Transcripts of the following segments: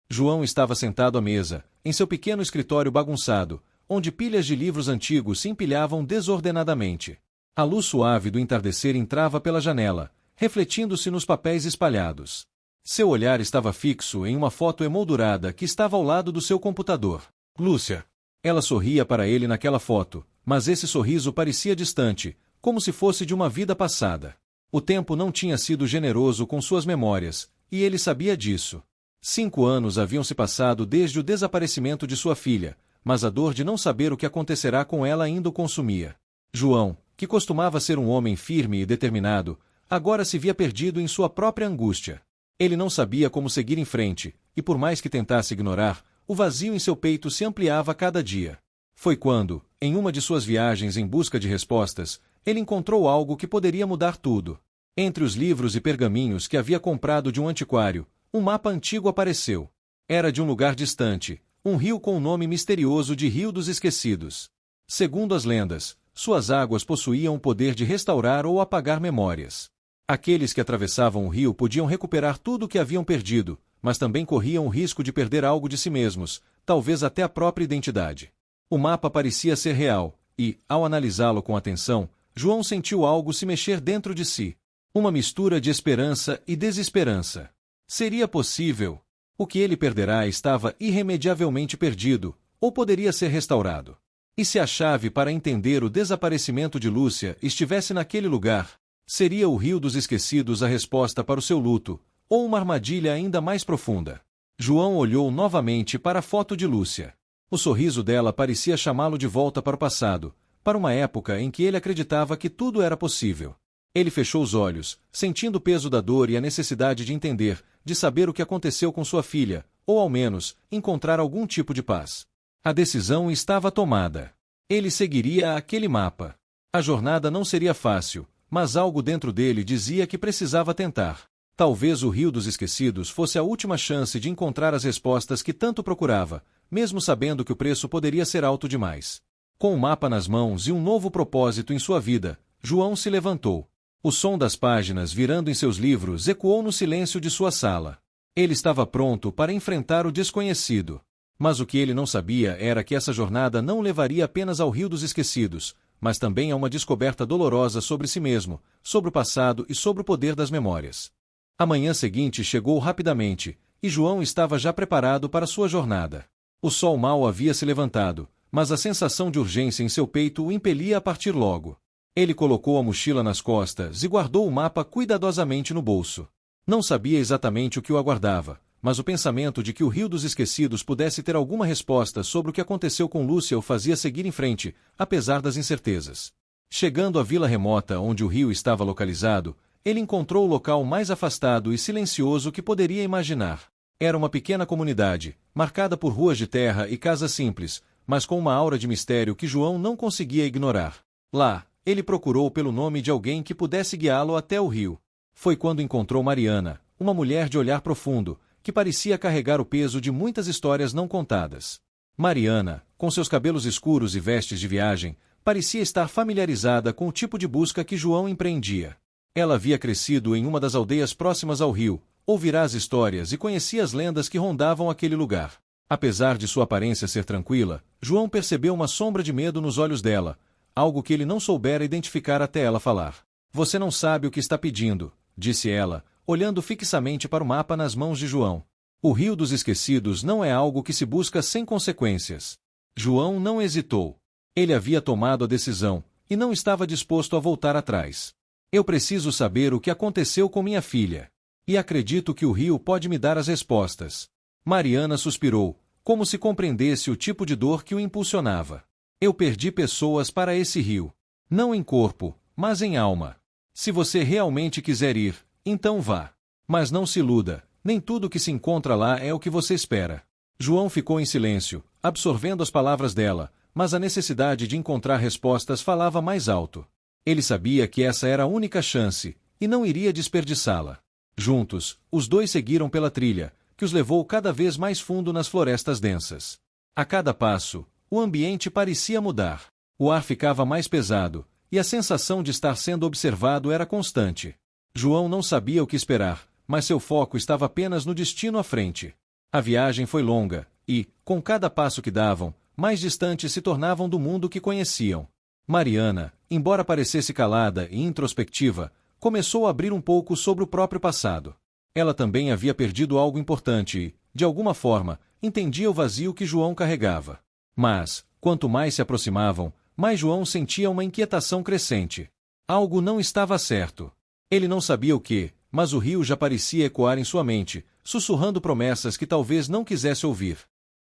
João estava sentado à mesa, em seu pequeno escritório bagunçado, onde pilhas de livros antigos se empilhavam desordenadamente. A luz suave do entardecer entrava pela janela, refletindo-se nos papéis espalhados. Seu olhar estava fixo em uma foto emoldurada que estava ao lado do seu computador. Lúcia. Ela sorria para ele naquela foto, mas esse sorriso parecia distante, como se fosse de uma vida passada. O tempo não tinha sido generoso com suas memórias, e ele sabia disso. 5 anos haviam se passado desde o desaparecimento de sua filha, mas a dor de não saber o que acontecerá com ela ainda o consumia. João, que costumava ser um homem firme e determinado, agora se via perdido em sua própria angústia. Ele não sabia como seguir em frente, e por mais que tentasse ignorar, o vazio em seu peito se ampliava a cada dia. Foi quando, em uma de suas viagens em busca de respostas, ele encontrou algo que poderia mudar tudo. Entre os livros e pergaminhos que havia comprado de um antiquário, um mapa antigo apareceu. Era de um lugar distante, um rio com o nome misterioso de Rio dos Esquecidos. Segundo as lendas, suas águas possuíam o poder de restaurar ou apagar memórias. Aqueles que atravessavam o rio podiam recuperar tudo o que haviam perdido, mas também corriam o risco de perder algo de si mesmos, talvez até a própria identidade. O mapa parecia ser real, e, ao analisá-lo com atenção, João sentiu algo se mexer dentro de si. Uma mistura de esperança e desesperança. Seria possível? O que ele perderá estava irremediavelmente perdido, ou poderia ser restaurado. E se a chave para entender o desaparecimento de Lúcia estivesse naquele lugar, seria o Rio dos Esquecidos a resposta para o seu luto, ou uma armadilha ainda mais profunda? João olhou novamente para a foto de Lúcia. O sorriso dela parecia chamá-lo de volta para o passado, para uma época em que ele acreditava que tudo era possível. Ele fechou os olhos, sentindo o peso da dor e a necessidade de entender, de saber o que aconteceu com sua filha, ou ao menos, encontrar algum tipo de paz. A decisão estava tomada. Ele seguiria aquele mapa. A jornada não seria fácil, mas algo dentro dele dizia que precisava tentar. Talvez o Rio dos Esquecidos fosse a última chance de encontrar as respostas que tanto procurava, mesmo sabendo que o preço poderia ser alto demais. Com o mapa nas mãos e um novo propósito em sua vida, João se levantou. O som das páginas virando em seus livros ecoou no silêncio de sua sala. Ele estava pronto para enfrentar o desconhecido. Mas o que ele não sabia era que essa jornada não levaria apenas ao Rio dos Esquecidos, mas também a uma descoberta dolorosa sobre si mesmo, sobre o passado e sobre o poder das memórias. A manhã seguinte chegou rapidamente, e João estava já preparado para sua jornada. O sol mal havia se levantado, mas a sensação de urgência em seu peito o impelia a partir logo. Ele colocou a mochila nas costas e guardou o mapa cuidadosamente no bolso. Não sabia exatamente o que o aguardava, mas o pensamento de que o Rio dos Esquecidos pudesse ter alguma resposta sobre o que aconteceu com Lúcia o fazia seguir em frente, apesar das incertezas. Chegando à vila remota onde o rio estava localizado, ele encontrou o local mais afastado e silencioso que poderia imaginar. Era uma pequena comunidade, marcada por ruas de terra e casas simples, mas com uma aura de mistério que João não conseguia ignorar. Lá, ele procurou pelo nome de alguém que pudesse guiá-lo até o rio. Foi quando encontrou Mariana, uma mulher de olhar profundo, que parecia carregar o peso de muitas histórias não contadas. Mariana, com seus cabelos escuros e vestes de viagem, parecia estar familiarizada com o tipo de busca que João empreendia. Ela havia crescido em uma das aldeias próximas ao rio, ouvira as histórias e conhecia as lendas que rondavam aquele lugar. Apesar de sua aparência ser tranquila, João percebeu uma sombra de medo nos olhos dela, algo que ele não soubera identificar até ela falar. "Você não sabe o que está pedindo", disse ela, olhando fixamente para o mapa nas mãos de João. "O Rio dos Esquecidos não é algo que se busca sem consequências." João não hesitou. Ele havia tomado a decisão, e não estava disposto a voltar atrás. "Eu preciso saber o que aconteceu com minha filha. E acredito que o rio pode me dar as respostas." Mariana suspirou, como se compreendesse o tipo de dor que o impulsionava. "Eu perdi pessoas para esse rio. Não em corpo, mas em alma. Se você realmente quiser ir, então vá. Mas não se iluda, nem tudo que se encontra lá é o que você espera." João ficou em silêncio, absorvendo as palavras dela, mas a necessidade de encontrar respostas falava mais alto. Ele sabia que essa era a única chance, e não iria desperdiçá-la. Juntos, os dois seguiram pela trilha, que os levou cada vez mais fundo nas florestas densas. A cada passo, o ambiente parecia mudar. O ar ficava mais pesado, e a sensação de estar sendo observado era constante. João não sabia o que esperar, mas seu foco estava apenas no destino à frente. A viagem foi longa, e, com cada passo que davam, mais distantes se tornavam do mundo que conheciam. Mariana, embora parecesse calada e introspectiva, começou a abrir um pouco sobre o próprio passado. Ela também havia perdido algo importante e, de alguma forma, entendia o vazio que João carregava. Mas, quanto mais se aproximavam, mais João sentia uma inquietação crescente. Algo não estava certo. Ele não sabia o que, mas o rio já parecia ecoar em sua mente, sussurrando promessas que talvez não quisesse ouvir.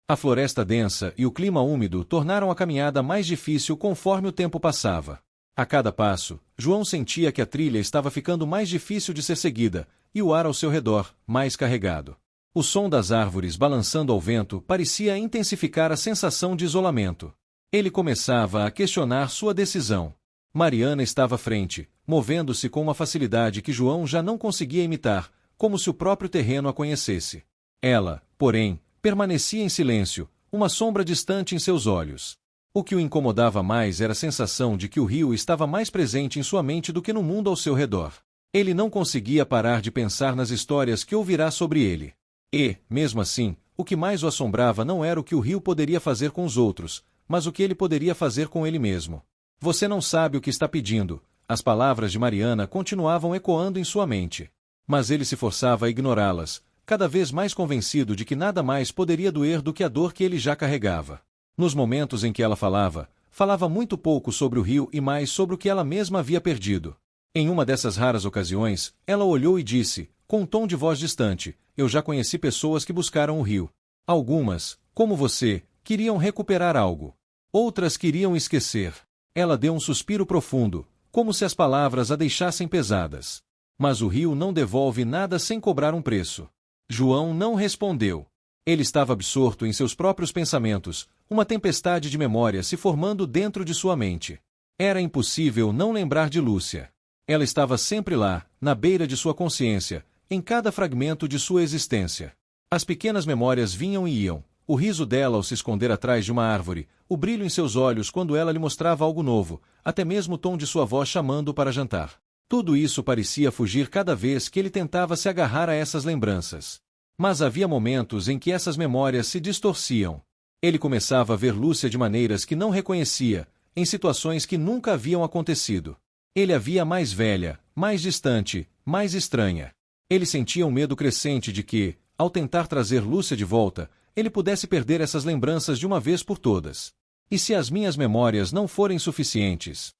A floresta densa e o clima úmido tornaram a caminhada mais difícil conforme o tempo passava. A cada passo, João sentia que a trilha estava ficando mais difícil de ser seguida, e o ar ao seu redor, mais carregado. O som das árvores balançando ao vento parecia intensificar a sensação de isolamento. Ele começava a questionar sua decisão. Mariana estava à frente, movendo-se com uma facilidade que João já não conseguia imitar, como se o próprio terreno a conhecesse. Ela, porém, permanecia em silêncio, uma sombra distante em seus olhos. O que o incomodava mais era a sensação de que o rio estava mais presente em sua mente do que no mundo ao seu redor. Ele não conseguia parar de pensar nas histórias que ouvirá sobre ele. E, mesmo assim, o que mais o assombrava não era o que o rio poderia fazer com os outros, mas o que ele poderia fazer com ele mesmo. Você não sabe o que está pedindo. As palavras de Mariana continuavam ecoando em sua mente. Mas ele se forçava a ignorá-las, cada vez mais convencido de que nada mais poderia doer do que a dor que ele já carregava. Nos momentos em que ela falava muito pouco sobre o rio e mais sobre o que ela mesma havia perdido. Em uma dessas raras ocasiões, ela olhou e disse, com um tom de voz distante, eu já conheci pessoas que buscaram o rio. Algumas, como você, queriam recuperar algo. Outras queriam esquecer. Ela deu um suspiro profundo, como se as palavras a deixassem pesadas. Mas o rio não devolve nada sem cobrar um preço. João não respondeu. Ele estava absorto em seus próprios pensamentos, uma tempestade de memória se formando dentro de sua mente. Era impossível não lembrar de Lúcia. Ela estava sempre lá, na beira de sua consciência, em cada fragmento de sua existência. As pequenas memórias vinham e iam, o riso dela ao se esconder atrás de uma árvore, o brilho em seus olhos quando ela lhe mostrava algo novo, até mesmo o tom de sua voz chamando para jantar. Tudo isso parecia fugir cada vez que ele tentava se agarrar a essas lembranças. Mas havia momentos em que essas memórias se distorciam. Ele começava a ver Lúcia de maneiras que não reconhecia, em situações que nunca haviam acontecido. Ele a via mais velha, mais distante, mais estranha. Ele sentia um medo crescente de que, ao tentar trazer Lúcia de volta, ele pudesse perder essas lembranças de uma vez por todas. E se as minhas memórias não forem suficientes?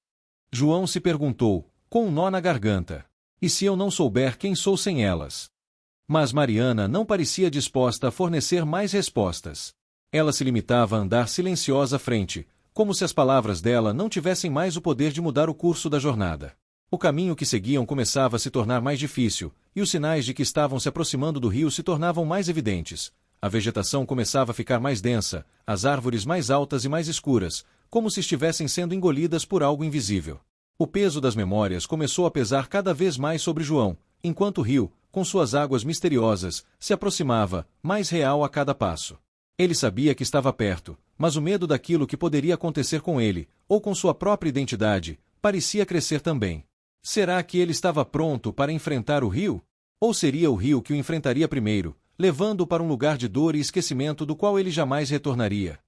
João se perguntou, com um nó na garganta. E se eu não souber quem sou sem elas? Mas Mariana não parecia disposta a fornecer mais respostas. Ela se limitava a andar silenciosa à frente, como se as palavras dela não tivessem mais o poder de mudar o curso da jornada. O caminho que seguiam começava a se tornar mais difícil, e os sinais de que estavam se aproximando do rio se tornavam mais evidentes. A vegetação começava a ficar mais densa, as árvores mais altas e mais escuras, como se estivessem sendo engolidas por algo invisível. O peso das memórias começou a pesar cada vez mais sobre João, enquanto o rio, com suas águas misteriosas, se aproximava, mais real a cada passo. Ele sabia que estava perto, mas o medo daquilo que poderia acontecer com ele, ou com sua própria identidade, parecia crescer também. Será que ele estava pronto para enfrentar o rio? Ou seria o rio que o enfrentaria primeiro, levando-o para um lugar de dor e esquecimento do qual ele jamais retornaria?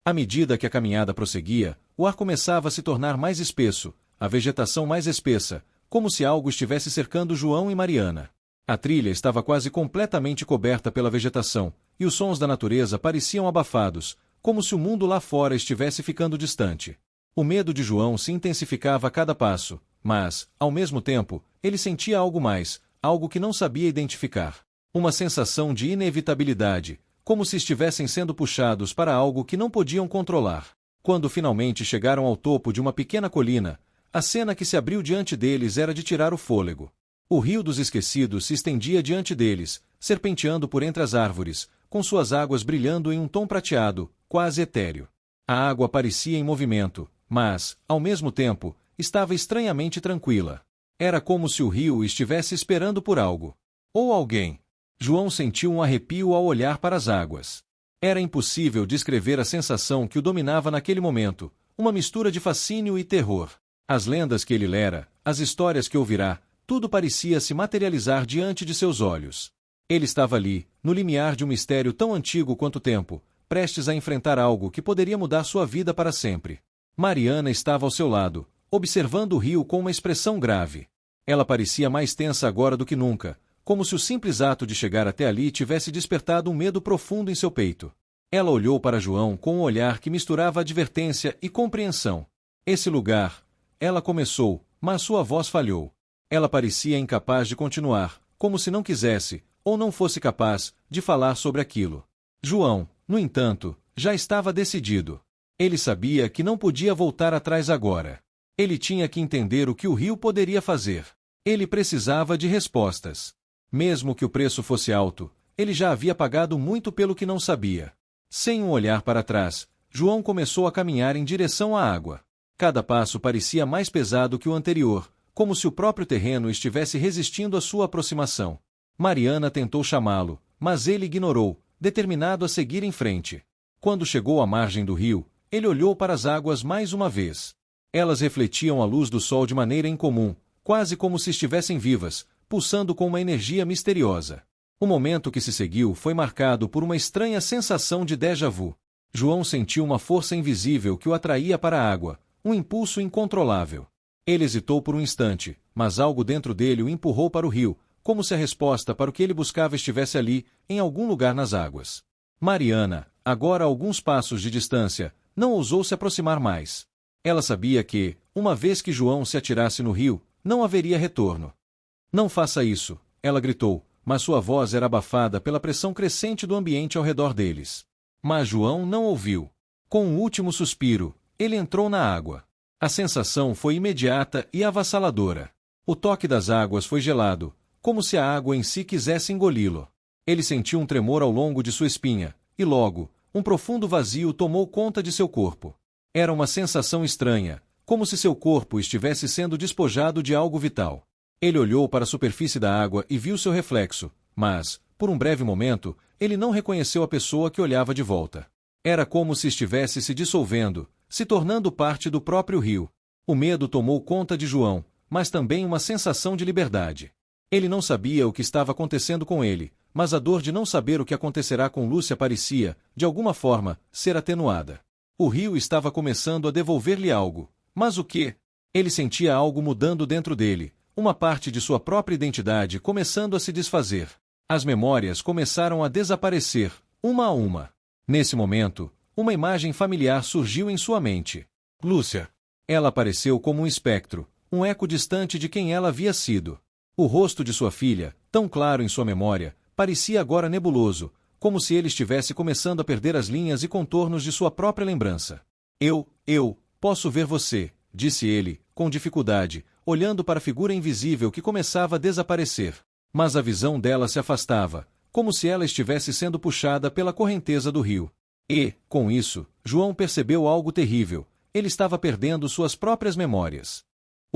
À medida que a caminhada prosseguia, o ar começava a se tornar mais espesso, a vegetação mais espessa, como se algo estivesse cercando João e Mariana. A trilha estava quase completamente coberta pela vegetação, e os sons da natureza pareciam abafados, como se o mundo lá fora estivesse ficando distante. O medo de João se intensificava a cada passo, mas, ao mesmo tempo, ele sentia algo mais, algo que não sabia identificar. Uma sensação de inevitabilidade, como se estivessem sendo puxados para algo que não podiam controlar. Quando finalmente chegaram ao topo de uma pequena colina, a cena que se abriu diante deles era de tirar o fôlego. O rio dos esquecidos se estendia diante deles, serpenteando por entre as árvores, com suas águas brilhando em um tom prateado, quase etéreo. A água parecia em movimento, mas, ao mesmo tempo, estava estranhamente tranquila. Era como se o rio estivesse esperando por algo. Ou alguém. João sentiu um arrepio ao olhar para as águas. Era impossível descrever a sensação que o dominava naquele momento, uma mistura de fascínio e terror. As lendas que ele lera, as histórias que ouvirá, tudo parecia se materializar diante de seus olhos. Ele estava ali, no limiar de um mistério tão antigo quanto o tempo, prestes a enfrentar algo que poderia mudar sua vida para sempre. Mariana estava ao seu lado, observando o rio com uma expressão grave. Ela parecia mais tensa agora do que nunca, como se o simples ato de chegar até ali tivesse despertado um medo profundo em seu peito. Ela olhou para João com um olhar que misturava advertência e compreensão. Esse lugar... Ela começou, mas sua voz falhou. Ela parecia incapaz de continuar, como se não quisesse, ou não fosse capaz, de falar sobre aquilo. João, no entanto, já estava decidido. Ele sabia que não podia voltar atrás agora. Ele tinha que entender o que o rio poderia fazer. Ele precisava de respostas. Mesmo que o preço fosse alto, ele já havia pagado muito pelo que não sabia. Sem um olhar para trás, João começou a caminhar em direção à água. Cada passo parecia mais pesado que o anterior, como se o próprio terreno estivesse resistindo à sua aproximação. Mariana tentou chamá-lo, mas ele ignorou, determinado a seguir em frente. Quando chegou à margem do rio, ele olhou para as águas mais uma vez. Elas refletiam a luz do sol de maneira incomum, quase como se estivessem vivas, pulsando com uma energia misteriosa. O momento que se seguiu foi marcado por uma estranha sensação de déjà vu. João sentiu uma força invisível que o atraía para a água, um impulso incontrolável. Ele hesitou por um instante, mas algo dentro dele o empurrou para o rio, como se a resposta para o que ele buscava estivesse ali, em algum lugar nas águas. Mariana, agora a alguns passos de distância, não ousou se aproximar mais. Ela sabia que, uma vez que João se atirasse no rio, não haveria retorno. Não faça isso, ela gritou, mas sua voz era abafada pela pressão crescente do ambiente ao redor deles. Mas João não ouviu. Com um último suspiro, ele entrou na água. A sensação foi imediata e avassaladora. O toque das águas foi gelado, como se a água em si quisesse engoli-lo. Ele sentiu um tremor ao longo de sua espinha, e logo, um profundo vazio tomou conta de seu corpo. Era uma sensação estranha, como se seu corpo estivesse sendo despojado de algo vital. Ele olhou para a superfície da água e viu seu reflexo, mas, por um breve momento, ele não reconheceu a pessoa que olhava de volta. Era como se estivesse se dissolvendo, se tornando parte do próprio rio. O medo tomou conta de João, mas também uma sensação de liberdade. Ele não sabia o que estava acontecendo com ele, mas a dor de não saber o que acontecerá com Lúcia parecia, de alguma forma, ser atenuada. O rio estava começando a devolver-lhe algo. Mas o quê? Ele sentia algo mudando dentro dele, uma parte de sua própria identidade começando a se desfazer. As memórias começaram a desaparecer, uma a uma. Nesse momento, uma imagem familiar surgiu em sua mente. Lúcia. Ela apareceu como um espectro, um eco distante de quem ela havia sido. O rosto de sua filha, tão claro em sua memória, parecia agora nebuloso, como se ele estivesse começando a perder as linhas e contornos de sua própria lembrança. Eu posso ver você, disse ele, com dificuldade, olhando para a figura invisível que começava a desaparecer. Mas a visão dela se afastava, como se ela estivesse sendo puxada pela correnteza do rio. E, com isso, João percebeu algo terrível. Ele estava perdendo suas próprias memórias.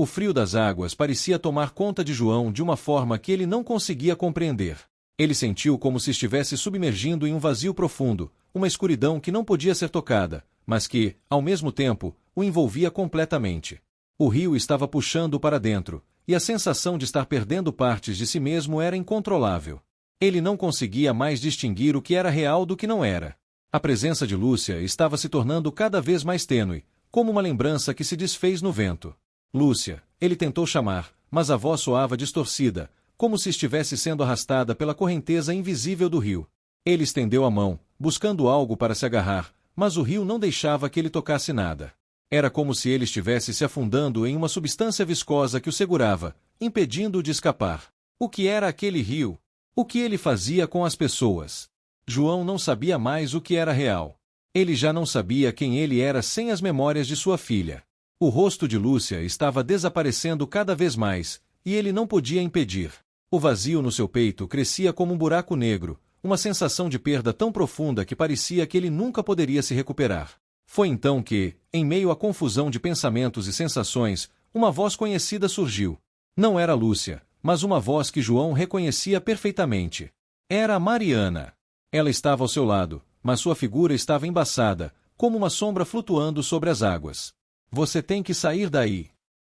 O frio das águas parecia tomar conta de João de uma forma que ele não conseguia compreender. Ele sentiu como se estivesse submergindo em um vazio profundo, uma escuridão que não podia ser tocada, mas que, ao mesmo tempo, o envolvia completamente. O rio estava puxando-o para dentro, e a sensação de estar perdendo partes de si mesmo era incontrolável. Ele não conseguia mais distinguir o que era real do que não era. A presença de Lúcia estava se tornando cada vez mais tênue, como uma lembrança que se desfez no vento. Lúcia, ele tentou chamar, mas a voz soava distorcida, como se estivesse sendo arrastada pela correnteza invisível do rio. Ele estendeu a mão, buscando algo para se agarrar, mas o rio não deixava que ele tocasse nada. Era como se ele estivesse se afundando em uma substância viscosa que o segurava, impedindo-o de escapar. O que era aquele rio? O que ele fazia com as pessoas? João não sabia mais o que era real. Ele já não sabia quem ele era sem as memórias de sua filha. O rosto de Lúcia estava desaparecendo cada vez mais, e ele não podia impedir. O vazio no seu peito crescia como um buraco negro, uma sensação de perda tão profunda que parecia que ele nunca poderia se recuperar. Foi então que, em meio à confusão de pensamentos e sensações, uma voz conhecida surgiu. Não era Lúcia, mas uma voz que João reconhecia perfeitamente. Era Mariana. Ela estava ao seu lado, mas sua figura estava embaçada, como uma sombra flutuando sobre as águas. Você tem que sair daí.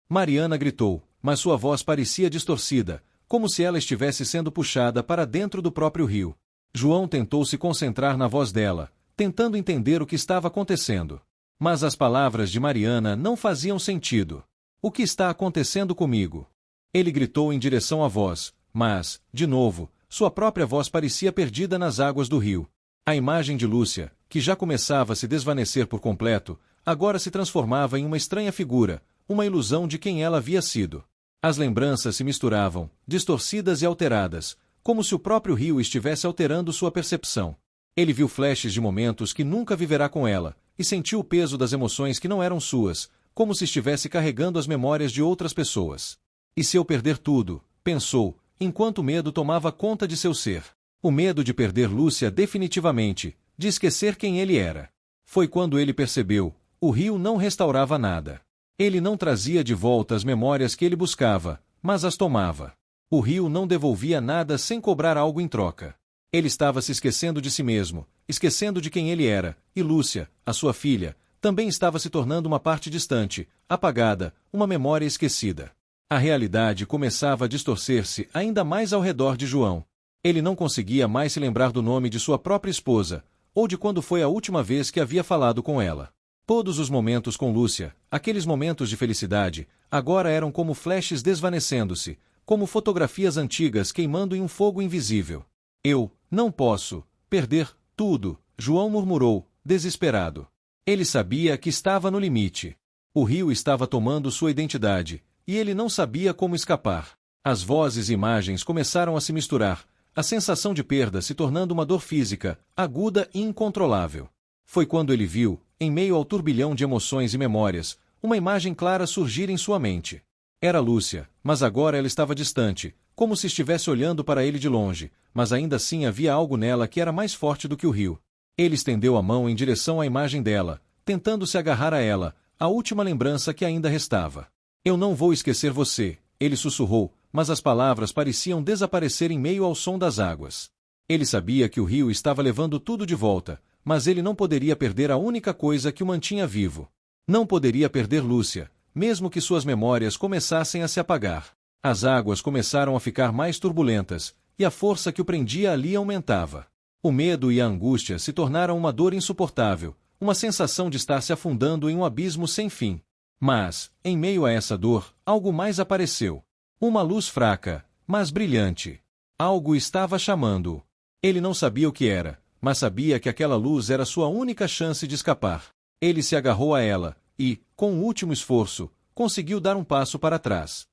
Mariana gritou, mas sua voz parecia distorcida, como se ela estivesse sendo puxada para dentro do próprio rio. João tentou se concentrar na voz dela, tentando entender o que estava acontecendo. Mas as palavras de Mariana não faziam sentido. O que está acontecendo comigo? Ele gritou em direção à voz, mas, de novo, sua própria voz parecia perdida nas águas do rio. A imagem de Lúcia, que já começava a se desvanecer por completo, agora se transformava em uma estranha figura, uma ilusão de quem ela havia sido. As lembranças se misturavam, distorcidas e alteradas, como se o próprio rio estivesse alterando sua percepção. Ele viu flashes de momentos que nunca viverá com ela, e sentiu o peso das emoções que não eram suas, como se estivesse carregando as memórias de outras pessoas. E se eu perder tudo, pensou, enquanto o medo tomava conta de seu ser. O medo de perder Lúcia definitivamente, de esquecer quem ele era. Foi quando ele percebeu, o rio não restaurava nada. Ele não trazia de volta as memórias que ele buscava, mas as tomava. O rio não devolvia nada sem cobrar algo em troca. Ele estava se esquecendo de si mesmo, esquecendo de quem ele era, e Lúcia, a sua filha, também estava se tornando uma parte distante, apagada, uma memória esquecida. A realidade começava a distorcer-se ainda mais ao redor de João. Ele não conseguia mais se lembrar do nome de sua própria esposa, ou de quando foi a última vez que havia falado com ela. Todos os momentos com Lúcia, aqueles momentos de felicidade, agora eram como flashes desvanecendo-se, como fotografias antigas queimando em um fogo invisível. Eu não posso perder tudo, João murmurou, desesperado. Ele sabia que estava no limite. O rio estava tomando sua identidade, e ele não sabia como escapar. As vozes e imagens começaram a se misturar, a sensação de perda se tornando uma dor física, aguda e incontrolável. Foi quando ele viu, em meio ao turbilhão de emoções e memórias, uma imagem clara surgir em sua mente. Era Lúcia, mas agora ela estava distante, como se estivesse olhando para ele de longe, mas ainda assim havia algo nela que era mais forte do que o rio. Ele estendeu a mão em direção à imagem dela, tentando se agarrar a ela, a última lembrança que ainda restava. Eu não vou esquecer você, ele sussurrou, mas as palavras pareciam desaparecer em meio ao som das águas. Ele sabia que o rio estava levando tudo de volta, mas ele não poderia perder a única coisa que o mantinha vivo. Não poderia perder Lúcia, mesmo que suas memórias começassem a se apagar. As águas começaram a ficar mais turbulentas, e a força que o prendia ali aumentava. O medo e a angústia se tornaram uma dor insuportável, uma sensação de estar se afundando em um abismo sem fim. Mas, em meio a essa dor, algo mais apareceu. Uma luz fraca, mas brilhante. Algo estava chamando-o. Ele não sabia o que era, mas sabia que aquela luz era sua única chance de escapar. Ele se agarrou a ela, e, com um último esforço, conseguiu dar um passo para trás.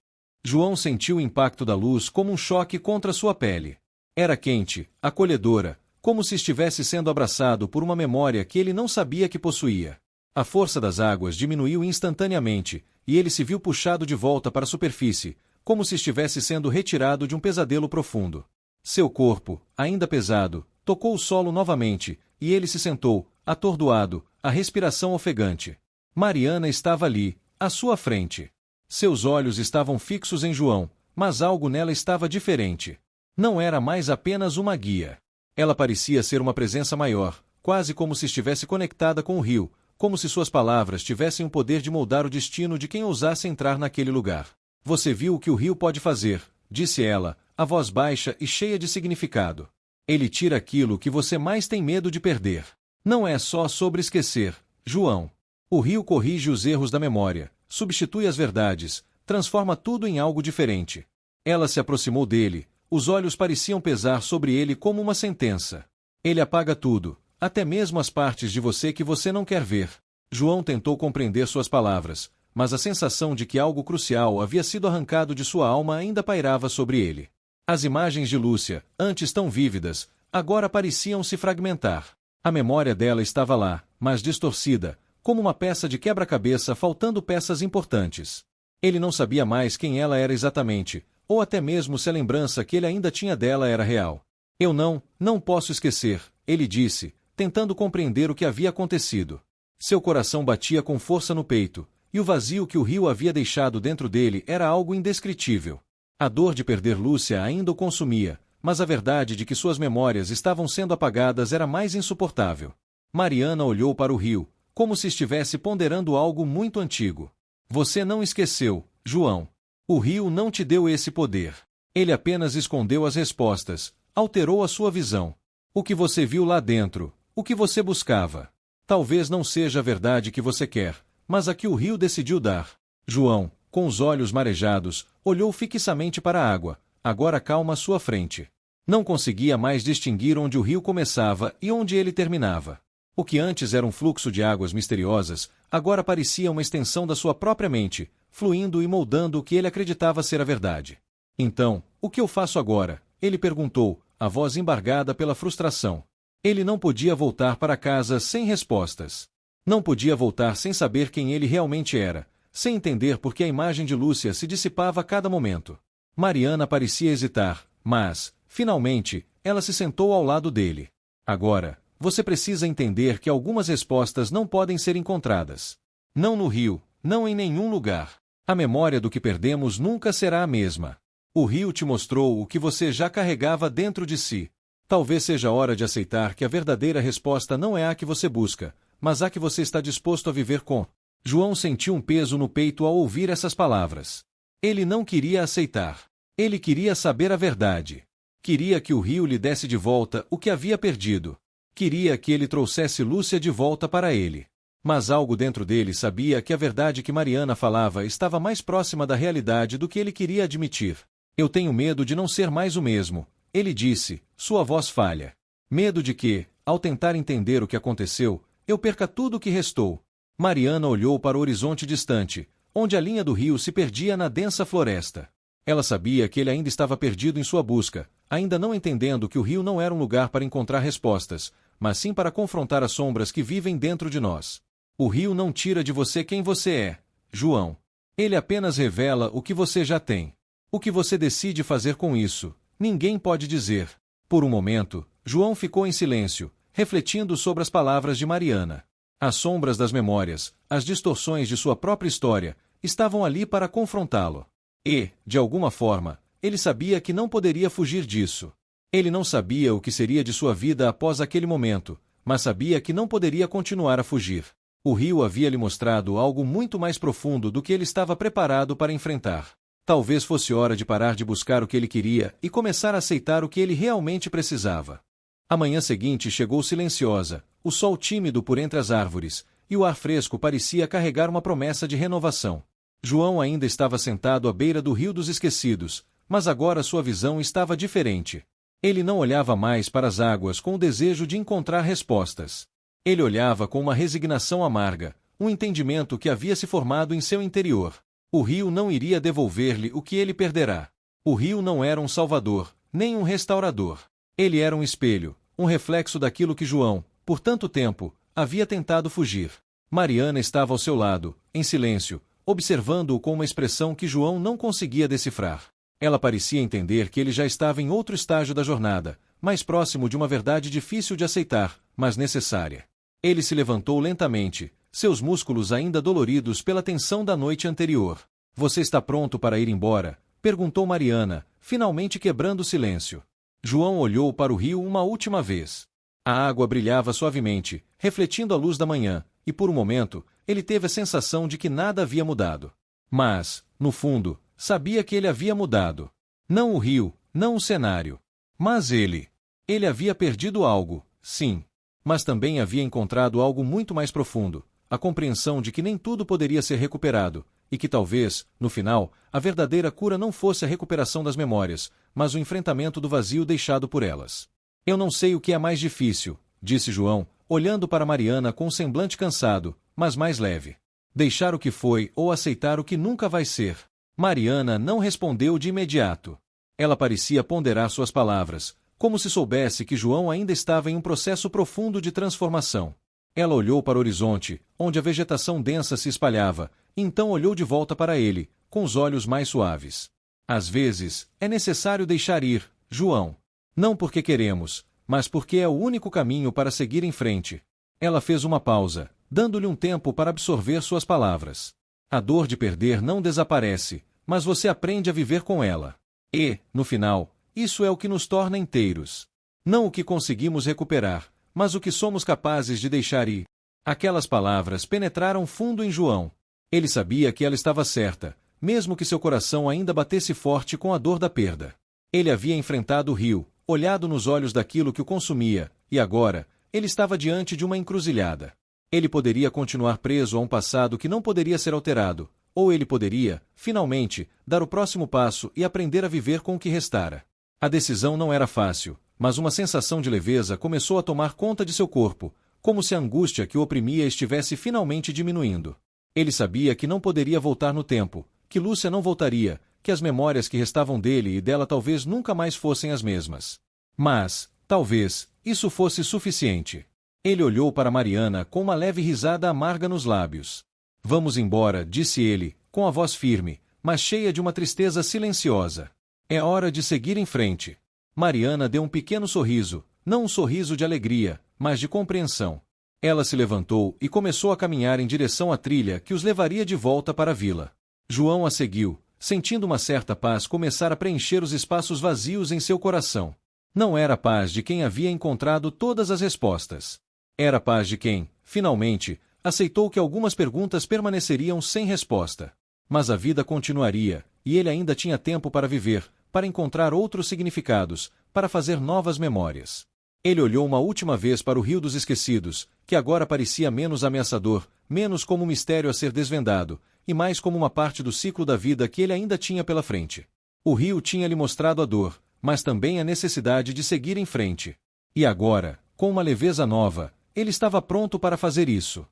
João sentiu o impacto da luz como um choque contra sua pele. Era quente, acolhedora, como se estivesse sendo abraçado por uma memória que ele não sabia que possuía. A força das águas diminuiu instantaneamente, e ele se viu puxado de volta para a superfície, como se estivesse sendo retirado de um pesadelo profundo. Seu corpo, ainda pesado, tocou o solo novamente, e ele se sentou, atordoado, a respiração ofegante. Mariana estava ali, à sua frente. Seus olhos estavam fixos em João, mas algo nela estava diferente. Não era mais apenas uma guia. Ela parecia ser uma presença maior, quase como se estivesse conectada com o rio, como se suas palavras tivessem o poder de moldar o destino de quem ousasse entrar naquele lugar. Você viu o que o rio pode fazer, disse ela, a voz baixa e cheia de significado. Ele tira aquilo que você mais tem medo de perder. Não é só sobre esquecer, João. O rio corrige os erros da memória, substitui as verdades, transforma tudo em algo diferente. Ela se aproximou dele, os olhos pareciam pesar sobre ele como uma sentença. Ele apaga tudo, até mesmo as partes de você que você não quer ver. João tentou compreender suas palavras, mas a sensação de que algo crucial havia sido arrancado de sua alma ainda pairava sobre ele. As imagens de Lúcia, antes tão vívidas, agora pareciam se fragmentar. A memória dela estava lá, mas distorcida, como uma peça de quebra-cabeça faltando peças importantes. Ele não sabia mais quem ela era exatamente, ou até mesmo se a lembrança que ele ainda tinha dela era real. Eu não posso esquecer, ele disse, tentando compreender o que havia acontecido. Seu coração batia com força no peito, e o vazio que o rio havia deixado dentro dele era algo indescritível. A dor de perder Lúcia ainda o consumia, mas a verdade de que suas memórias estavam sendo apagadas era mais insuportável. Mariana olhou para o rio, como se estivesse ponderando algo muito antigo. Você não esqueceu, João. O rio não te deu esse poder. Ele apenas escondeu as respostas, alterou a sua visão. O que você viu lá dentro, o que você buscava. Talvez não seja a verdade que você quer, mas a que o rio decidiu dar. João, com os olhos marejados, olhou fixamente para a água, agora calma à sua frente. Não conseguia mais distinguir onde o rio começava e onde ele terminava. O que antes era um fluxo de águas misteriosas, agora parecia uma extensão da sua própria mente, fluindo e moldando o que ele acreditava ser a verdade. Então, o que eu faço agora? Ele perguntou, a voz embargada pela frustração. Ele não podia voltar para casa sem respostas. Não podia voltar sem saber quem ele realmente era, sem entender por que a imagem de Lúcia se dissipava a cada momento. Mariana parecia hesitar, mas, finalmente, ela se sentou ao lado dele. Agora, você precisa entender que algumas respostas não podem ser encontradas. Não no rio, não em nenhum lugar. A memória do que perdemos nunca será a mesma. O rio te mostrou o que você já carregava dentro de si. Talvez seja hora de aceitar que a verdadeira resposta não é a que você busca, mas a que você está disposto a viver com. João sentiu um peso no peito ao ouvir essas palavras. Ele não queria aceitar. Ele queria saber a verdade. Queria que o rio lhe desse de volta o que havia perdido. Queria que ele trouxesse Lúcia de volta para ele. Mas algo dentro dele sabia que a verdade que Mariana falava estava mais próxima da realidade do que ele queria admitir. Eu tenho medo de não ser mais o mesmo, ele disse, sua voz falha. Medo de que, ao tentar entender o que aconteceu, eu perca tudo o que restou. Mariana olhou para o horizonte distante, onde a linha do rio se perdia na densa floresta. Ela sabia que ele ainda estava perdido em sua busca, ainda não entendendo que o rio não era um lugar para encontrar respostas, mas sim para confrontar as sombras que vivem dentro de nós. O rio não tira de você quem você é, João. Ele apenas revela o que você já tem. O que você decide fazer com isso, ninguém pode dizer. Por um momento, João ficou em silêncio, refletindo sobre as palavras de Mariana. As sombras das memórias, as distorções de sua própria história, estavam ali para confrontá-lo. E, de alguma forma, ele sabia que não poderia fugir disso. Ele não sabia o que seria de sua vida após aquele momento, mas sabia que não poderia continuar a fugir. O rio havia lhe mostrado algo muito mais profundo do que ele estava preparado para enfrentar. Talvez fosse hora de parar de buscar o que ele queria e começar a aceitar o que ele realmente precisava. A manhã seguinte chegou silenciosa, o sol tímido por entre as árvores, e o ar fresco parecia carregar uma promessa de renovação. João ainda estava sentado à beira do Rio dos Esquecidos, mas agora sua visão estava diferente. Ele não olhava mais para as águas com o desejo de encontrar respostas. Ele olhava com uma resignação amarga, um entendimento que havia se formado em seu interior. O rio não iria devolver-lhe o que ele perderá. O rio não era um salvador, nem um restaurador. Ele era um espelho, um reflexo daquilo que João, por tanto tempo, havia tentado fugir. Mariana estava ao seu lado, em silêncio, observando-o com uma expressão que João não conseguia decifrar. Ela parecia entender que ele já estava em outro estágio da jornada, mais próximo de uma verdade difícil de aceitar, mas necessária. Ele se levantou lentamente, seus músculos ainda doloridos pela tensão da noite anterior. Você está pronto para ir embora? Perguntou Mariana, finalmente quebrando o silêncio. João olhou para o rio uma última vez. A água brilhava suavemente, refletindo a luz da manhã, e por um momento, ele teve a sensação de que nada havia mudado. Mas, no fundo, sabia que ele havia mudado. Não o rio, não o cenário. Mas ele. Ele havia perdido algo, sim. Mas também havia encontrado algo muito mais profundo, a compreensão de que nem tudo poderia ser recuperado, e que talvez, no final, a verdadeira cura não fosse a recuperação das memórias, mas o enfrentamento do vazio deixado por elas. Eu não sei o que é mais difícil, disse João, olhando para Mariana com um semblante cansado, mas mais leve. Deixar o que foi ou aceitar o que nunca vai ser. Mariana não respondeu de imediato. Ela parecia ponderar suas palavras, como se soubesse que João ainda estava em um processo profundo de transformação. Ela olhou para o horizonte, onde a vegetação densa se espalhava, e então olhou de volta para ele, com os olhos mais suaves. Às vezes, é necessário deixar ir, João. Não porque queremos, mas porque é o único caminho para seguir em frente. Ela fez uma pausa, dando-lhe um tempo para absorver suas palavras. A dor de perder não desaparece, mas você aprende a viver com ela. E, no final, isso é o que nos torna inteiros. Não o que conseguimos recuperar, mas o que somos capazes de deixar ir. Aquelas palavras penetraram fundo em João. Ele sabia que ela estava certa, mesmo que seu coração ainda batesse forte com a dor da perda. Ele havia enfrentado o rio, olhado nos olhos daquilo que o consumia, e agora, ele estava diante de uma encruzilhada. Ele poderia continuar preso a um passado que não poderia ser alterado, ou ele poderia, finalmente, dar o próximo passo e aprender a viver com o que restara. A decisão não era fácil, mas uma sensação de leveza começou a tomar conta de seu corpo, como se a angústia que o oprimia estivesse finalmente diminuindo. Ele sabia que não poderia voltar no tempo, que Lúcia não voltaria, que as memórias que restavam dele e dela talvez nunca mais fossem as mesmas. Mas, talvez, isso fosse suficiente. Ele olhou para Mariana com uma leve risada amarga nos lábios. Vamos embora, disse ele, com a voz firme, mas cheia de uma tristeza silenciosa. É hora de seguir em frente. Mariana deu um pequeno sorriso, não um sorriso de alegria, mas de compreensão. Ela se levantou e começou a caminhar em direção à trilha que os levaria de volta para a vila. João a seguiu, sentindo uma certa paz começar a preencher os espaços vazios em seu coração. Não era a paz de quem havia encontrado todas as respostas. Era a paz de quem, finalmente, aceitou que algumas perguntas permaneceriam sem resposta. Mas a vida continuaria, e ele ainda tinha tempo para viver, para encontrar outros significados, para fazer novas memórias. Ele olhou uma última vez para o Rio dos Esquecidos, que agora parecia menos ameaçador, menos como um mistério a ser desvendado, e mais como uma parte do ciclo da vida que ele ainda tinha pela frente. O rio tinha lhe mostrado a dor, mas também a necessidade de seguir em frente. E agora, com uma leveza nova, ele estava pronto para fazer isso.